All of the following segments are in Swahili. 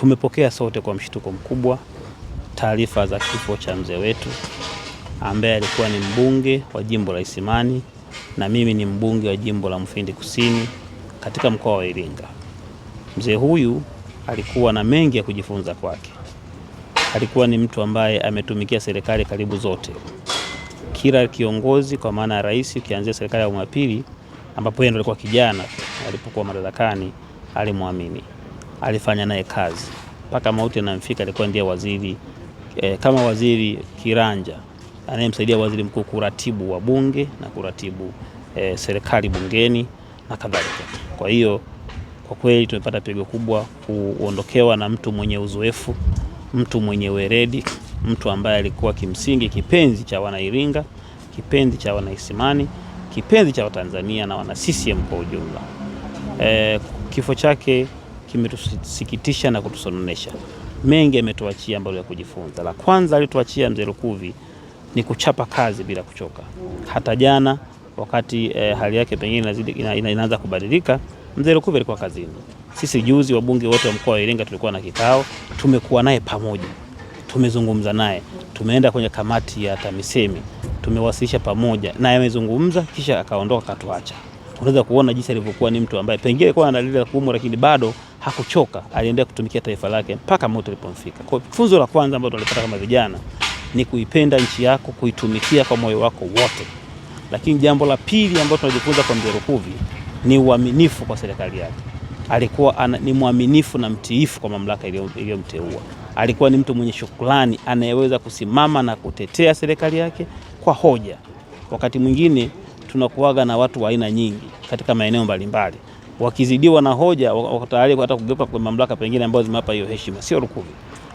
Tumepokea sote kwa mshtuko mkubwa taarifa za kifo cha mzee wetu ambaye alikuwa ni mbunge wa jimbo la Isimani na mimi ni mbunge wa jimbo la Mufindi Kusini katika mkoa wa Iringa. Mzee huyu alikuwa na mengi ya kujifunza kwake. Alikuwa ni mtu ambaye ametumikia serikali karibu zote. Kila kiongozi kwa maana ya rais, ukianzia serikali ya awamu ya pili ambapo yeye ndo alikuwa kijana alipokuwa madarakani, alimwamini. Alifanya naye kazi mpaka mauti yanamfika. Alikuwa ndiye waziri kama waziri kiranja anayemsaidia waziri mkuu kuratibu wa bunge na kuratibu serikali bungeni na kadhalika. Kwa hiyo kwa kweli tumepata pigo kubwa kuondokewa na mtu mwenye uzoefu, mtu mwenye weredi, mtu ambaye alikuwa kimsingi kipenzi cha wana Iringa, kipenzi cha wana Isimani, kipenzi cha Watanzania na wana CCM kwa ujumla. Kifo chake kimetusikitisha na kutusononesha. Mengi ametuachia ambayo ya kujifunza. La kwanza alituachia mzee Lukuvi ni kuchapa kazi bila kuchoka. Hata jana wakati hali yake pengine inaanza kubadilika, mzee Lukuvi alikuwa kazini. Sisi juzi wabunge wote wa mkoa wa Iringa tulikuwa na kikao, tumekuwa naye pamoja. Tumezungumza naye, tumeenda kwenye kamati ya TAMISEMI, tumewasilisha pamoja na amezungumza kisha akaondoka katuacha. Unaweza kuona jinsi alivyokuwa ni mtu ambaye pengine alikuwa ana dalili ya kuumwa lakini bado hakuchoka, aliendelea kutumikia taifa lake mpaka mauti ilipomfika. Kwa funzo la kwanza ambalo tulipata kama vijana ni kuipenda nchi yako, kuitumikia kwa moyo wako wote. Lakini jambo la pili ambalo tunajifunza kwa mzee Lukuvi ni uaminifu kwa serikali yake. Alikuwa ni mwaminifu na mtiifu kwa mamlaka iliyomteua. Alikuwa ni mtu mwenye shukrani anayeweza kusimama na kutetea serikali yake kwa hoja. Wakati mwingine tunakuaga na watu wa aina nyingi katika maeneo mbalimbali. Wakizidiwa na hoja wako tayari hata kugeuka kwa mamlaka pengine ambazo zimewapa hiyo heshima. Sio Lukuvi.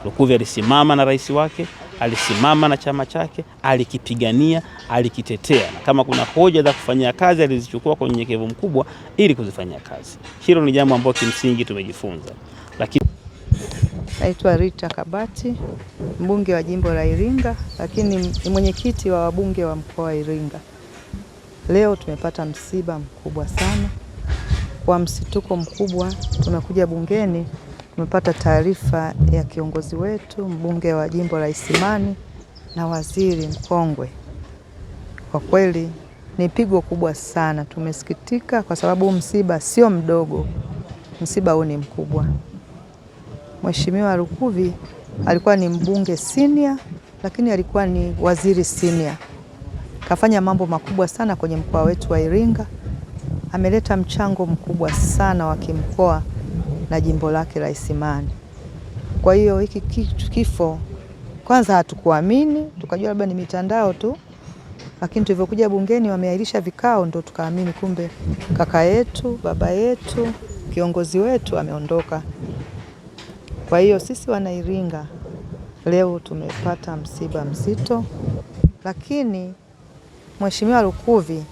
Lukuvi alisimama na rais wake, alisimama na chama chake, alikipigania, alikitetea. Na kama kuna hoja za kufanyia kazi alizichukua kwa unyenyekevu mkubwa ili kuzifanyia kazi. Hilo ni jambo ambalo kimsingi tumejifunza. Lakini naitwa Rita Kabati, mbunge wa jimbo la Iringa, lakini ni mwenyekiti wa wabunge wa mkoa wa Iringa. Leo tumepata msiba mkubwa sana. Kwa msituko mkubwa tumekuja bungeni, tumepata taarifa ya kiongozi wetu, mbunge wa jimbo la Isimani na waziri mkongwe. Kwa kweli ni pigo kubwa sana. Tumesikitika kwa sababu msiba sio mdogo. Msiba huu ni mkubwa. Mheshimiwa Lukuvi alikuwa ni mbunge senior, lakini alikuwa ni waziri senior. Kafanya mambo makubwa sana kwenye mkoa wetu wa Iringa. Ameleta mchango mkubwa sana wa kimkoa na jimbo lake la Isimani. Kwa hiyo hiki kifo kwanza hatukuamini, tukajua labda ni mitandao tu. Lakini tulivyokuja bungeni wameahirisha vikao ndo tukaamini kumbe kaka yetu, baba yetu, kiongozi wetu ameondoka. Kwa hiyo sisi wana Iringa leo tumepata msiba mzito, lakini Mheshimiwa Lukuvi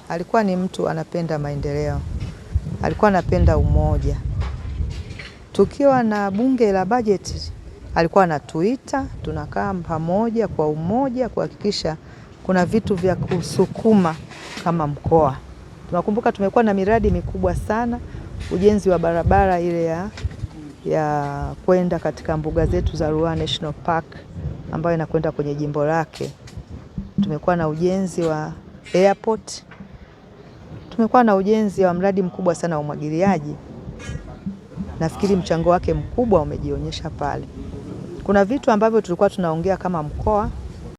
alikuwa ni mtu anapenda maendeleo. Alikuwa anapenda umoja. Tukiwa na bunge la bajeti alikuwa anatuita, tunakaa pamoja kwa umoja kuhakikisha kuna vitu vya kusukuma kama mkoa. Tunakumbuka tumekuwa na miradi mikubwa sana, ujenzi wa barabara ile ya kwenda katika mbuga zetu za Ruaha National Park ambayo inakwenda kwenye jimbo lake. Tumekuwa na ujenzi wa airport. Tumekuwa na ujenzi wa mradi mkubwa sana wa umwagiliaji. Nafikiri mchango wake mkubwa umejionyesha pale. Kuna vitu ambavyo tulikuwa tunaongea kama mkoa